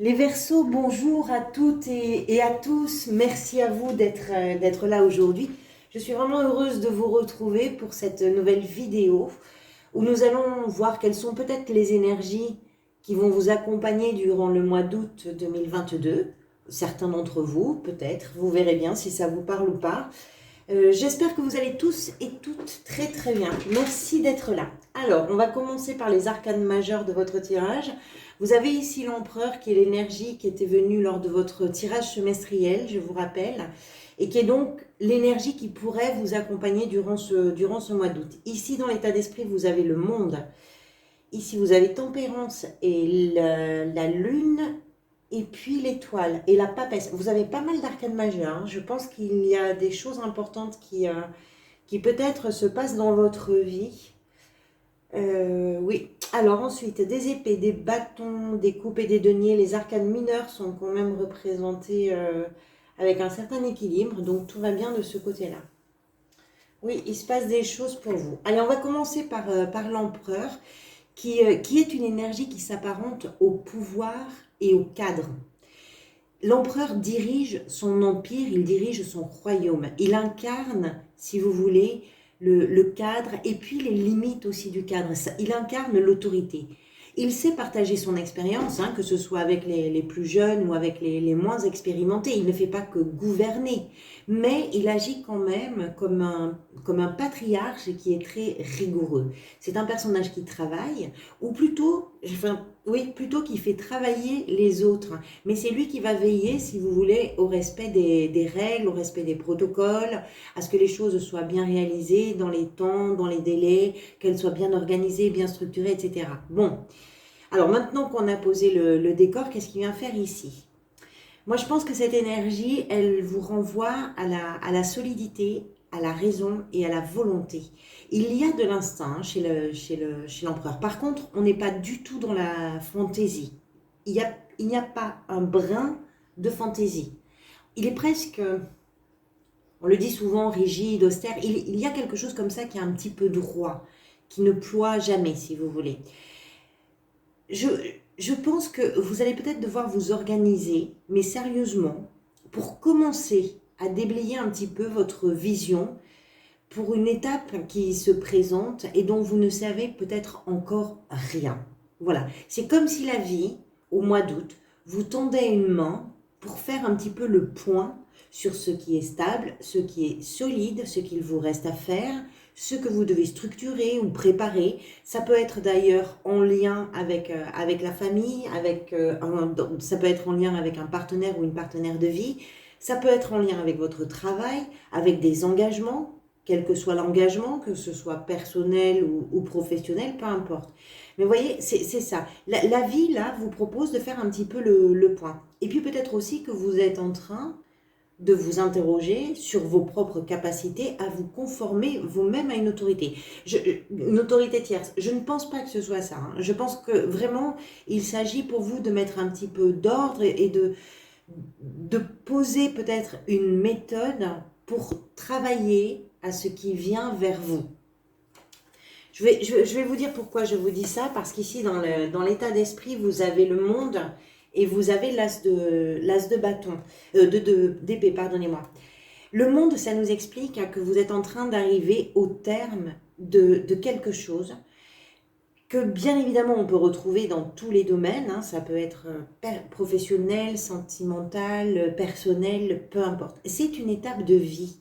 Les Verseaux, bonjour à toutes et à tous. Merci à vous d'être là aujourd'hui. Je suis vraiment heureuse de vous retrouver pour cette nouvelle vidéo où nous allons voir quelles sont peut-être les énergies qui vont vous accompagner durant le mois d'août 2022. Certains d'entre vous, peut-être, vous verrez bien si ça vous parle ou pas. J'espère que vous allez tous et toutes très très bien. Merci d'être là. Alors, on va commencer par les arcanes majeures de votre tirage. Vous avez ici l'empereur qui est l'énergie qui était venue lors de votre tirage semestriel, je vous rappelle, et qui est donc l'énergie qui pourrait vous accompagner durant ce mois d'août. Ici, dans l'état d'esprit, vous avez le monde. Ici, vous avez tempérance et la lune, et puis l'étoile et la papesse. Vous avez pas mal d'arcanes majeures, hein. Je pense qu'il y a des choses importantes qui peut-être se passent dans votre vie. Oui. Alors ensuite, des épées, des bâtons, des coupes et des deniers. Les arcanes mineures sont quand même représentés avec un certain équilibre, donc tout va bien de ce côté-là. Oui, il se passe des choses pour vous. Allez, on va commencer par l'empereur, qui est une énergie qui s'apparente au pouvoir et au cadre. L'empereur dirige son empire, il dirige son royaume. Il incarne, si vous voulez, le cadre et puis les limites aussi du cadre. Il incarne l'autorité. Il sait partager son expérience, hein, que ce soit avec les plus jeunes ou avec les moins expérimentés. Il ne fait pas que gouverner, mais il agit quand même comme un patriarche qui est très rigoureux. C'est un personnage qui travaille, ou plutôt, enfin, oui, plutôt qui fait travailler les autres. Mais c'est lui qui va veiller, si vous voulez, au respect des règles, au respect des protocoles, à ce que les choses soient bien réalisées dans les temps, dans les délais, qu'elles soient bien organisées, bien structurées, etc. Bon, alors maintenant qu'on a posé le décor, qu'est-ce qu'il vient faire ici? Moi, je pense que cette énergie, elle vous renvoie à la solidité, à la raison et à la volonté. Il y a de l'instinct, hein, chez l'empereur. Par contre, on n'est pas du tout dans la fantaisie. Il n'y a pas un brin de fantaisie. Il est presque, on le dit souvent, rigide, austère. Il y a quelque chose comme ça qui est un petit peu droit, qui ne ploie jamais, si vous voulez. Je, je pense que vous allez peut-être devoir vous organiser, mais sérieusement, pour commencer à déblayer un petit peu votre vision pour une étape qui se présente et dont vous ne savez peut-être encore rien. Voilà, c'est comme si la vie, au mois d'août, vous tendait une main pour faire un petit peu le point sur ce qui est stable, ce qui est solide, ce qu'il vous reste à faire, ce que vous devez structurer ou préparer. Ça peut être d'ailleurs en lien avec la famille, ça peut être en lien avec un partenaire ou une partenaire de vie, ça peut être en lien avec votre travail, avec des engagements, quel que soit l'engagement, que ce soit personnel ou professionnel, peu importe. Mais vous voyez, c'est ça. La vie, là, vous propose de faire un petit peu le point. Et puis peut-être aussi que vous êtes en train de vous interroger sur vos propres capacités à vous conformer vous-même à une autorité. Une autorité tierce. Je ne pense pas que ce soit ça, hein. Je pense que vraiment, il s'agit pour vous de mettre un petit peu d'ordre et de poser peut-être une méthode pour travailler à ce qui vient vers vous. Je vais vous dire pourquoi je vous dis ça, parce qu'ici, dans l'état d'esprit, vous avez le monde et vous avez l'as de bâton, d'épée, pardonnez-moi. Le monde, ça nous explique que vous êtes en train d'arriver au terme de quelque chose que bien évidemment on peut retrouver dans tous les domaines, hein. Ça peut être professionnel, sentimental, personnel, peu importe. C'est une étape de vie.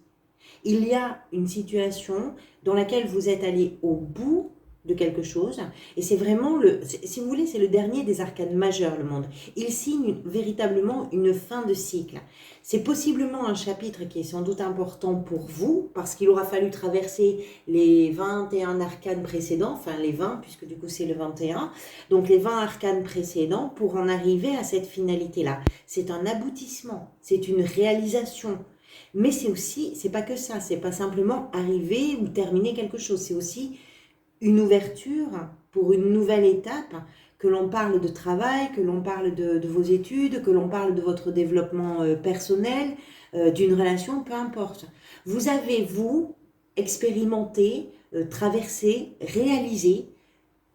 Il y a une situation dans laquelle vous êtes allé au bout de quelque chose, et c'est vraiment si vous voulez, c'est le dernier des arcanes majeures, le monde. Il signe véritablement une fin de cycle. C'est possiblement un chapitre qui est sans doute important pour vous, parce qu'il aura fallu traverser les 21 arcanes précédents, enfin les 20, puisque du coup c'est le 21, donc les 20 arcanes précédents pour en arriver à cette finalité-là. C'est un aboutissement, c'est une réalisation. Mais c'est aussi, c'est pas que ça, c'est pas simplement arriver ou terminer quelque chose, c'est aussi une ouverture pour une nouvelle étape, que l'on parle de travail, que l'on parle de vos études, que l'on parle de votre développement personnel, d'une relation, peu importe. Vous avez, vous, expérimenté, traversé, réalisé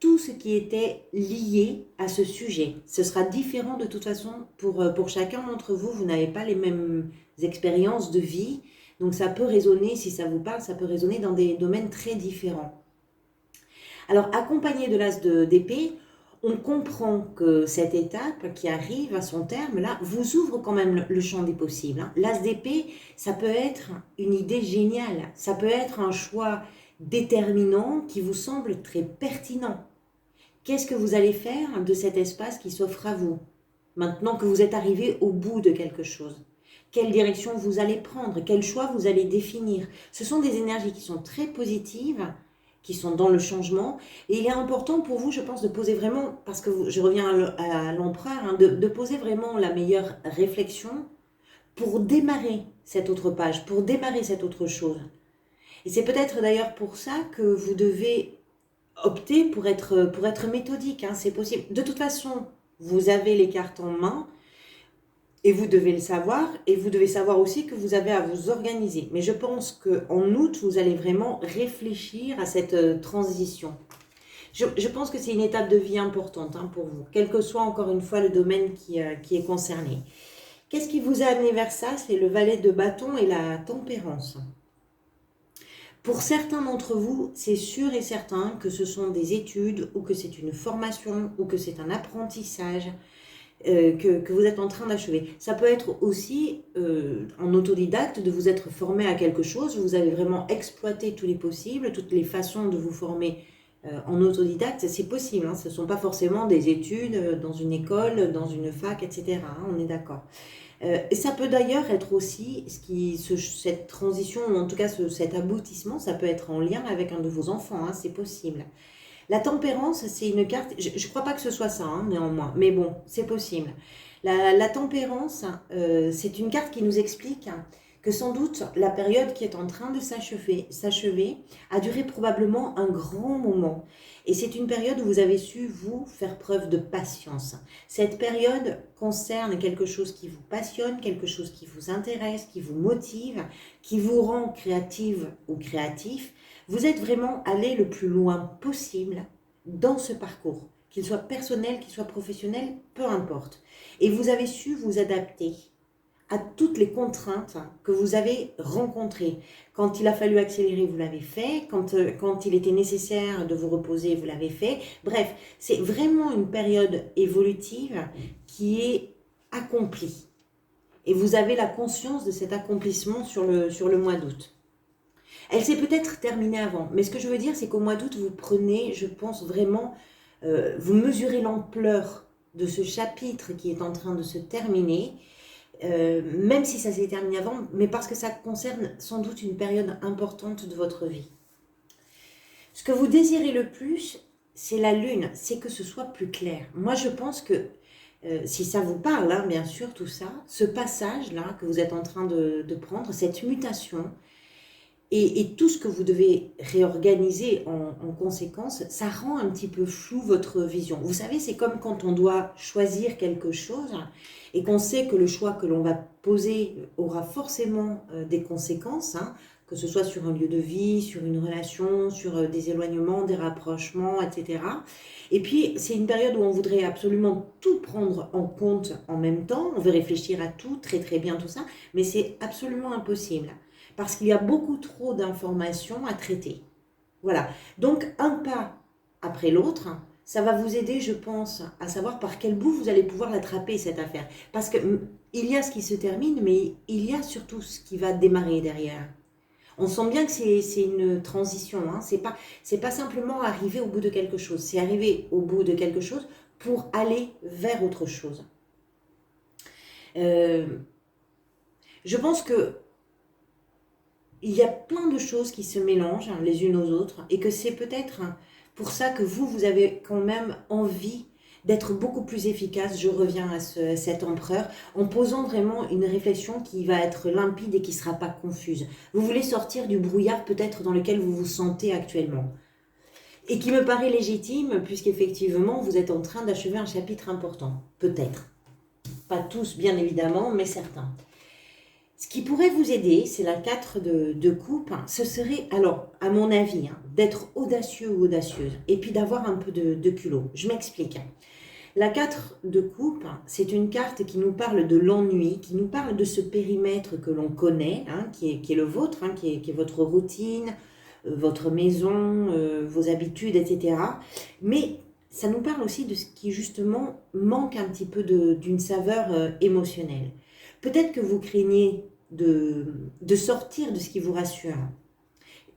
tout ce qui était lié à ce sujet. Ce sera différent de toute façon pour chacun d'entre vous. Vous n'avez pas les mêmes expériences de vie. Donc ça peut résonner, si ça vous parle, ça peut résonner dans des domaines très différents. Alors, accompagné de l'as d'épée, on comprend que cette étape qui arrive à son terme, là, vous ouvre quand même le champ des possibles. Hein. L'as d'épée, ça peut être une idée géniale. Ça peut être un choix déterminant qui vous semble très pertinent. Qu'est-ce que vous allez faire de cet espace qui s'offre à vous, maintenant que vous êtes arrivé au bout de quelque chose? Quelle direction vous allez prendre? Quel choix vous allez définir? Ce sont des énergies qui sont très positives, qui sont dans le changement. Et il est important pour vous, je pense, de poser vraiment, parce que je reviens à l'empereur, hein, de poser vraiment la meilleure réflexion pour démarrer cette autre page, pour démarrer cette autre chose. Et c'est peut-être d'ailleurs pour ça que vous devez opter pour être méthodique, hein, c'est possible. De toute façon, vous avez les cartes en main, et vous devez le savoir, et vous devez savoir aussi que vous avez à vous organiser. Mais je pense qu'en août, vous allez vraiment réfléchir à cette transition. Je pense que c'est une étape de vie importante hein, pour vous, quel que soit encore une fois le domaine qui est concerné. Qu'est-ce qui vous a amené vers ça? C'est le valet de bâton et la tempérance. Pour certains d'entre vous, c'est sûr et certain que ce sont des études, ou que c'est une formation, ou que c'est un apprentissage, que vous êtes en train d'achever. Ça peut être aussi en autodidacte de vous être formé à quelque chose, vous avez vraiment exploité tous les possibles, toutes les façons de vous former en autodidacte, c'est possible, hein, ce ne sont pas forcément des études dans une école, dans une fac, etc. Hein, on est d'accord. Et ça peut d'ailleurs être aussi, cette transition, ou en tout cas cet aboutissement, ça peut être en lien avec un de vos enfants, hein, c'est possible. La tempérance, c'est une carte, je ne crois pas que ce soit ça, hein, néanmoins, mais bon, c'est possible. La tempérance, c'est une carte qui nous explique que sans doute la période qui est en train de s'achever a duré probablement un grand moment. Et c'est une période où vous avez su, vous, faire preuve de patience. Cette période concerne quelque chose qui vous passionne, quelque chose qui vous intéresse, qui vous motive, qui vous rend créative ou créatif. Vous êtes vraiment allé le plus loin possible dans ce parcours, qu'il soit personnel, qu'il soit professionnel, peu importe. Et vous avez su vous adapter à toutes les contraintes que vous avez rencontrées. Quand il a fallu accélérer, vous l'avez fait. Quand il était nécessaire de vous reposer, vous l'avez fait. Bref, c'est vraiment une période évolutive qui est accomplie. Et vous avez la conscience de cet accomplissement sur le mois d'août. Elle s'est peut-être terminée avant, mais ce que je veux dire, c'est qu'au mois d'août, vous prenez, je pense vraiment, vous mesurez l'ampleur de ce chapitre qui est en train de se terminer, même si ça s'est terminé avant, mais parce que ça concerne sans doute une période importante de votre vie. Ce que vous désirez le plus, c'est la lune, c'est que ce soit plus clair. Moi, je pense que, si ça vous parle, hein, bien sûr, tout ça, ce passage-là que vous êtes en train de prendre, cette mutation, et tout ce que vous devez réorganiser en conséquence, ça rend un petit peu flou votre vision. Vous savez, c'est comme quand on doit choisir quelque chose et qu'on sait que le choix que l'on va poser aura forcément des conséquences, hein, que ce soit sur un lieu de vie, sur une relation, sur des éloignements, des rapprochements, etc. Et puis, c'est une période où on voudrait absolument tout prendre en compte en même temps. On veut réfléchir à tout, très très bien tout ça, mais c'est absolument impossible. Parce qu'il y a beaucoup trop d'informations à traiter. Voilà. Donc, un pas après l'autre, ça va vous aider, je pense, à savoir par quel bout vous allez pouvoir l'attraper, cette affaire. Parce qu'il y a ce qui se termine, mais il y a surtout ce qui va démarrer derrière. On sent bien que c'est une transition. Hein. C'est pas simplement arriver au bout de quelque chose. C'est arriver au bout de quelque chose pour aller vers autre chose. Je pense que il y a plein de choses qui se mélangent les unes aux autres et que c'est peut-être pour ça que vous avez quand même envie d'être beaucoup plus efficace. Je reviens à cet empereur en posant vraiment une réflexion qui va être limpide et qui ne sera pas confuse. Vous voulez sortir du brouillard peut-être dans lequel vous vous sentez actuellement et qui me paraît légitime puisqu'effectivement vous êtes en train d'achever un chapitre important. Peut-être. Pas tous bien évidemment, mais certains. Ce qui pourrait vous aider, c'est la 4 de coupe. Ce serait, alors, à mon avis, d'être audacieux ou audacieuse et puis d'avoir un peu de culot. Je m'explique. La 4 de coupe, c'est une carte qui nous parle de l'ennui, qui nous parle de ce périmètre que l'on connaît, qui est le vôtre, qui est votre routine, votre maison, vos habitudes, etc. Mais ça nous parle aussi de ce qui justement manque un petit peu d'une saveur émotionnelle. Peut-être que vous craignez de sortir de ce qui vous rassure.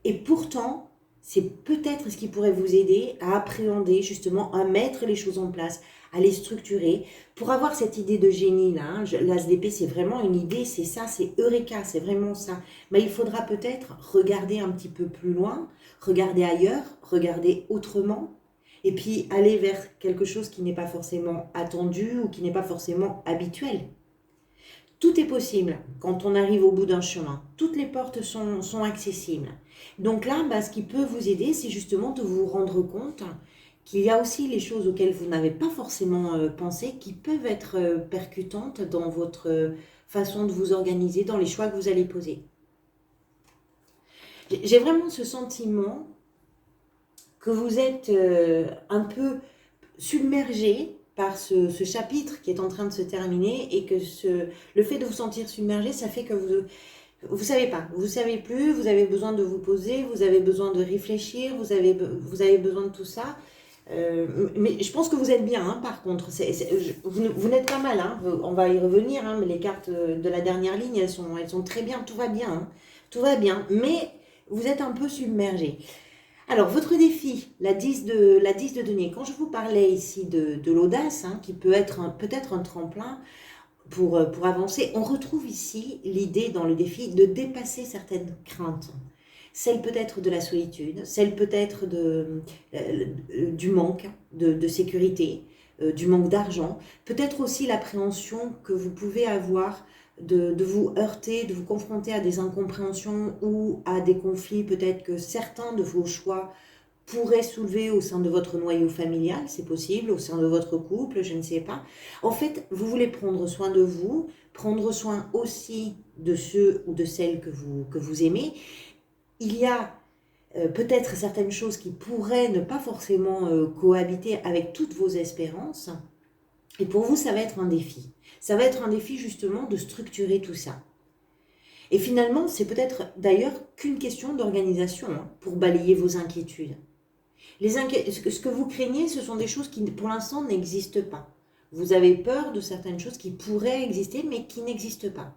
Et pourtant, c'est peut-être ce qui pourrait vous aider à appréhender justement, à mettre les choses en place, à les structurer, pour avoir cette idée de génie là. L'As d'épée, c'est vraiment une idée, c'est ça, c'est Eureka, c'est vraiment ça. Mais il faudra peut-être regarder un petit peu plus loin, regarder ailleurs, regarder autrement, et puis aller vers quelque chose qui n'est pas forcément attendu ou qui n'est pas forcément habituel. Tout est possible quand on arrive au bout d'un chemin. Toutes les portes sont accessibles. Donc là, ce qui peut vous aider, c'est justement de vous rendre compte qu'il y a aussi les choses auxquelles vous n'avez pas forcément pensé, qui peuvent être percutantes dans votre façon de vous organiser, dans les choix que vous allez poser. J'ai vraiment ce sentiment que vous êtes un peu submergé par ce chapitre qui est en train de se terminer et que le fait de vous sentir submergé, ça fait que vous savez pas, vous savez plus, vous avez besoin de vous poser, vous avez besoin de réfléchir, vous avez besoin de tout ça. Mais je pense que vous êtes bien, par contre. Vous n'êtes pas mal, on va y revenir, mais les cartes de la dernière ligne, elles sont très bien, tout va bien, tout va bien, mais vous êtes un peu submergé. Alors, votre défi, la 10 de denier, quand je vous parlais ici de l'audace, qui peut être peut-être un tremplin pour avancer, on retrouve ici l'idée dans le défi de dépasser certaines craintes. Celle peut-être de la solitude, celle peut-être du manque de sécurité, du manque d'argent, peut-être aussi l'appréhension que vous pouvez avoir de vous heurter, de vous confronter à des incompréhensions ou à des conflits, peut-être que certains de vos choix pourraient soulever au sein de votre noyau familial, c'est possible, au sein de votre couple, je ne sais pas. En fait, vous voulez prendre soin de vous, prendre soin aussi de ceux ou de celles que vous aimez. Il y a peut-être certaines choses qui pourraient ne pas forcément cohabiter avec toutes vos espérances. Et pour vous, ça va être un défi. Ça va être un défi justement de structurer tout ça. Et finalement, c'est peut-être d'ailleurs qu'une question d'organisation pour balayer vos inquiétudes. Ce que vous craignez, ce sont des choses qui pour l'instant n'existent pas. Vous avez peur de certaines choses qui pourraient exister mais qui n'existent pas.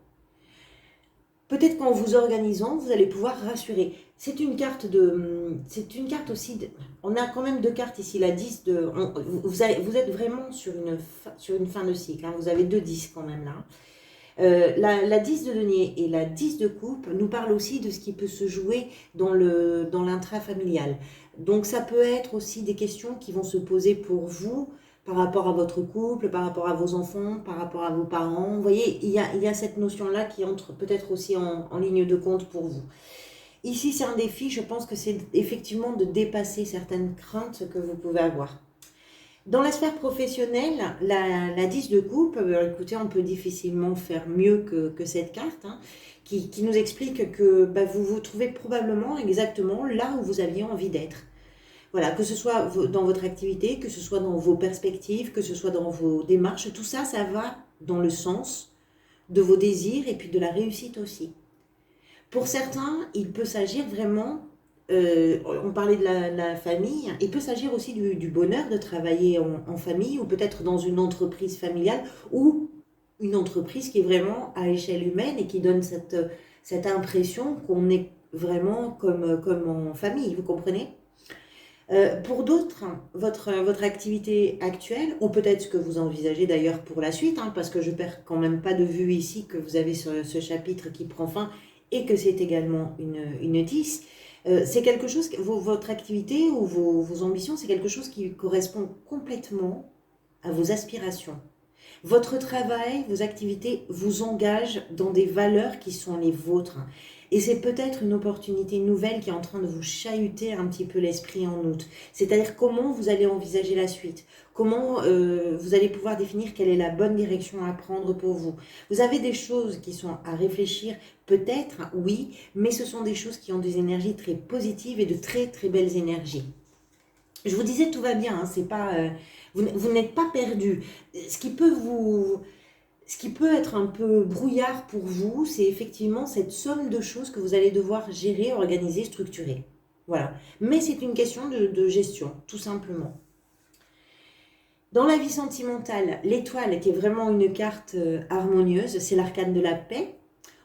Peut-être qu'en vous organisant, vous allez pouvoir rassurer. C'est une carte aussi. On a quand même deux cartes ici. La 10 vous êtes vraiment sur une fin de cycle. Vous avez 2 10 quand même là. La 10 de denier et la 10 de coupe nous parlent aussi de ce qui peut se jouer dans l'intrafamilial. Donc ça peut être aussi des questions qui vont se poser pour vous par rapport à votre couple, par rapport à vos enfants, par rapport à vos parents. Vous voyez, il y a cette notion-là qui entre peut-être aussi en ligne de compte pour vous. Ici, c'est un défi, je pense que c'est effectivement de dépasser certaines craintes que vous pouvez avoir. Dans la sphère professionnelle, la 10 de coupe, écoutez, on peut difficilement faire mieux que cette carte, qui nous explique que vous vous trouvez probablement exactement là où vous aviez envie d'être. Voilà, que ce soit dans votre activité, que ce soit dans vos perspectives, que ce soit dans vos démarches, tout ça, ça va dans le sens de vos désirs et puis de la réussite aussi. Pour certains, il peut s'agir vraiment, on parlait de la famille, il peut s'agir aussi du bonheur de travailler en famille ou peut-être dans une entreprise familiale ou une entreprise qui est vraiment à échelle humaine et qui donne cette impression qu'on est vraiment comme en famille, vous comprenez ? Pour d'autres, votre activité actuelle, ou peut-être ce que vous envisagez d'ailleurs pour la suite, parce que je ne perds quand même pas de vue ici que vous avez ce chapitre qui prend fin et que c'est également une 10, c'est quelque chose, votre activité ou vos ambitions, c'est quelque chose qui correspond complètement à vos aspirations. Votre travail, vos activités vous engagent dans des valeurs qui sont les vôtres. Et c'est peut-être une opportunité nouvelle qui est en train de vous chahuter un petit peu l'esprit en août. C'est-à-dire comment vous allez envisager la suite. Comment vous allez pouvoir définir quelle est la bonne direction à prendre pour vous. Vous avez des choses qui sont à réfléchir, peut-être, oui, mais ce sont des choses qui ont des énergies très positives et de très très belles énergies. Je vous disais, tout va bien, hein, c'est pas, vous n'êtes pas perdu. Ce qui peut ce qui peut être un peu brouillard pour vous, c'est effectivement cette somme de choses que vous allez devoir gérer, organiser, structurer. Voilà. Mais c'est une question de gestion, tout simplement. Dans la vie sentimentale, l'étoile, qui est vraiment une carte harmonieuse, c'est l'arcane de la paix.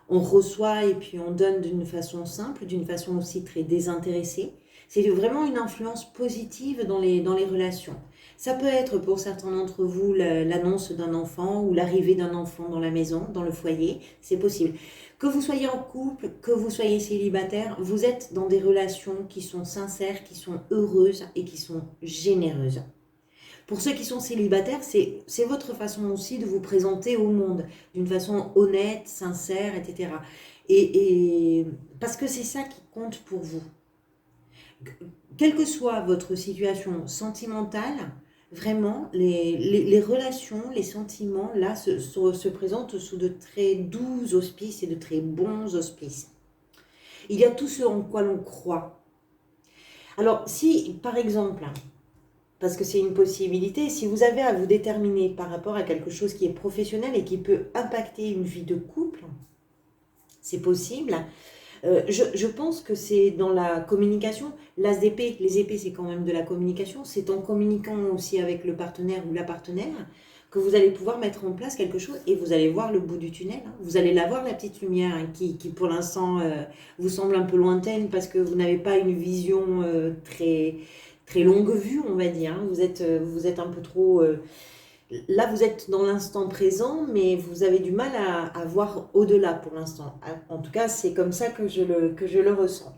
On reçoit et puis on donne d'une façon simple, d'une façon aussi très désintéressée. C'est vraiment une influence positive dans les relations. Ça peut être pour certains d'entre vous l'annonce d'un enfant ou l'arrivée d'un enfant dans la maison, dans le foyer, c'est possible. Que vous soyez en couple, que vous soyez célibataire, vous êtes dans des relations qui sont sincères, qui sont heureuses et qui sont généreuses. Pour ceux qui sont célibataires, c'est votre façon aussi de vous présenter au monde, d'une façon honnête, sincère, etc. Parce que c'est ça qui compte pour vous. Quelle que soit votre situation sentimentale, vraiment, les relations, les sentiments, là, se présentent sous de très doux auspices et de très bons auspices. Il y a tout ce en quoi l'on croit. Alors, si, par exemple, parce que c'est une possibilité, si vous avez à vous déterminer par rapport à quelque chose qui est professionnel et qui peut impacter une vie de couple, c'est possible. Je pense que c'est dans la communication. L'as d'épée, les épées, c'est quand même de la communication. C'est en communiquant aussi avec le partenaire ou la partenaire que vous allez pouvoir mettre en place quelque chose et vous allez voir le bout du tunnel. Vous allez la voir, la petite lumière, hein, qui pour l'instant vous semble un peu lointaine parce que vous n'avez pas une vision très longue vue, on va dire. Vous êtes un peu trop... là, vous êtes dans l'instant présent, mais vous avez du mal à voir au-delà pour l'instant. En tout cas, c'est comme ça que je le ressens.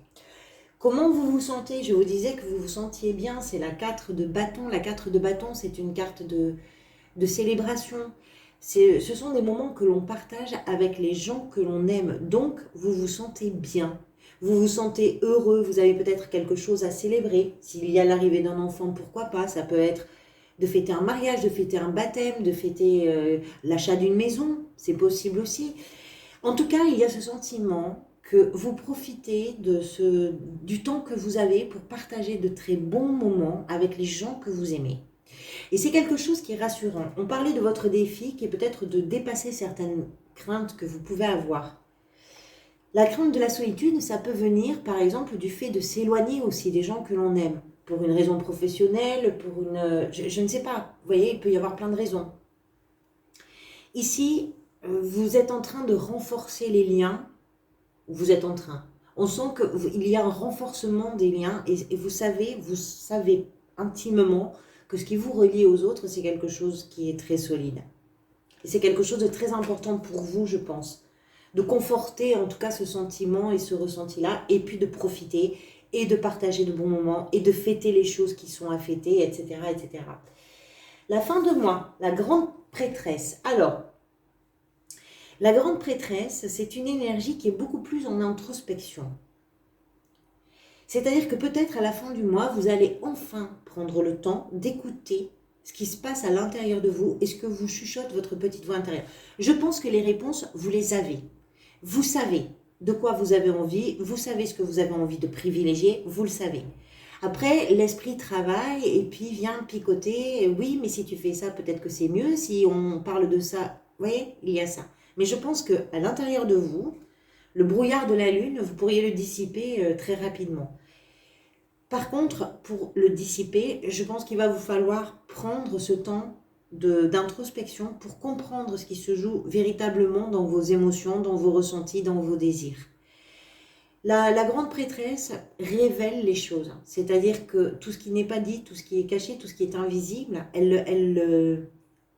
Comment vous vous sentez? Je vous disais que vous vous sentiez bien, c'est la 4 de bâton. La 4 de bâton, c'est une carte de célébration. Ce sont des moments que l'on partage avec les gens que l'on aime. Donc, vous vous sentez bien. Vous vous sentez heureux, vous avez peut-être quelque chose à célébrer. S'il y a l'arrivée d'un enfant, pourquoi pas? Ça peut être de fêter un mariage, de fêter un baptême, de fêter l'achat d'une maison, c'est possible aussi. En tout cas, il y a ce sentiment que vous profitez du temps que vous avez pour partager de très bons moments avec les gens que vous aimez. Et c'est quelque chose qui est rassurant. On parlait de votre défi qui est peut-être de dépasser certaines craintes que vous pouvez avoir. La crainte de la solitude, ça peut venir par exemple du fait de s'éloigner aussi des gens que l'on aime. Pour une raison professionnelle, pour une... Je ne sais pas, vous voyez, il peut y avoir plein de raisons. Ici, vous êtes en train de renforcer les liens, vous êtes en train. On sent qu'il y a un renforcement des liens et vous savez intimement que ce qui vous relie aux autres, c'est quelque chose qui est très solide. Et c'est quelque chose de très important pour vous, je pense. De conforter en tout cas ce sentiment et ce ressenti-là, et puis de profiter et de partager de bons moments et de fêter les choses qui sont à fêter, etc., etc. La fin de mois, la grande prêtresse. Alors, la grande prêtresse, c'est une énergie qui est beaucoup plus en introspection. C'est-à-dire que peut-être à la fin du mois, vous allez enfin prendre le temps d'écouter ce qui se passe à l'intérieur de vous et ce que vous chuchote votre petite voix intérieure. Je pense que les réponses, vous les avez. Vous savez de quoi vous avez envie, vous savez ce que vous avez envie de privilégier, vous le savez. Après, l'esprit travaille et puis vient picoter. Oui, mais si tu fais ça, peut-être que c'est mieux. Si on parle de ça, vous voyez, il y a ça. Mais je pense qu'à l'intérieur de vous, le brouillard de la lune, vous pourriez le dissiper très rapidement. Par contre, pour le dissiper, je pense qu'il va vous falloir prendre ce temps d'introspection pour comprendre ce qui se joue véritablement dans vos émotions, dans vos ressentis, dans vos désirs. La grande prêtresse révèle les choses, c'est-à-dire que tout ce qui n'est pas dit, tout ce qui est caché, tout ce qui est invisible, elle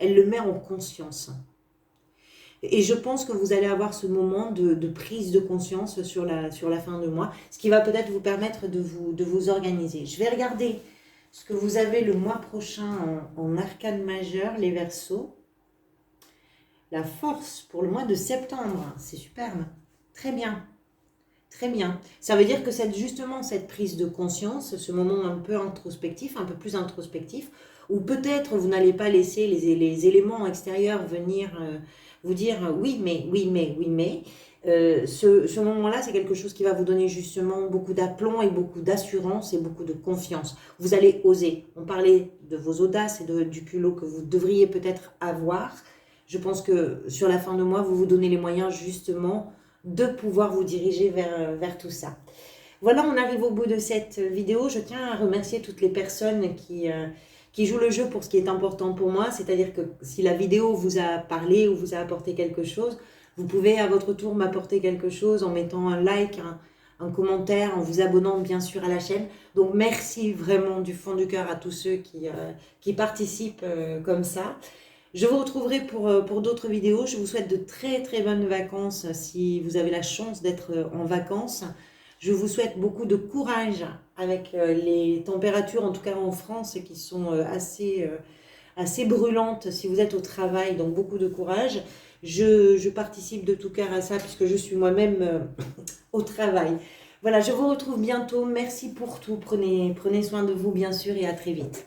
le met en conscience. Et je pense que vous allez avoir ce moment de prise de conscience sur la fin de mois, ce qui va peut-être vous permettre de vous organiser. Je vais regarder ce que vous avez le mois prochain en arcane majeur, les Verseaux. la force pour le mois de septembre. C'est superbe. Très bien. Très bien. Ça veut dire que justement cette prise de conscience, ce moment un peu introspectif, un peu plus introspectif, où peut-être vous n'allez pas laisser les éléments extérieurs venir vous dire oui, mais, oui, mais, oui, mais. Ce moment-là, c'est quelque chose qui va vous donner justement beaucoup d'aplomb et beaucoup d'assurance et beaucoup de confiance. Vous allez oser. On parlait de vos audaces et du culot que vous devriez peut-être avoir. Je pense que sur la fin de mois, vous vous donnez les moyens justement de pouvoir vous diriger vers tout ça. Voilà, on arrive au bout de cette vidéo. Je tiens à remercier toutes les personnes qui jouent le jeu pour ce qui est important pour moi. C'est-à-dire que si la vidéo vous a parlé ou vous a apporté quelque chose, vous pouvez à votre tour m'apporter quelque chose en mettant un like, un commentaire, en vous abonnant bien sûr à la chaîne. Donc merci vraiment du fond du cœur à tous ceux qui participent comme ça. Je vous retrouverai pour d'autres vidéos. Je vous souhaite de très très bonnes vacances si vous avez la chance d'être en vacances. Je vous souhaite beaucoup de courage avec les températures, en tout cas en France, qui sont assez brûlantes si vous êtes au travail, donc beaucoup de courage. Je participe de tout cœur à ça puisque je suis moi-même au travail. Voilà, je vous retrouve bientôt. Merci pour tout. Prenez soin de vous bien sûr et à très vite.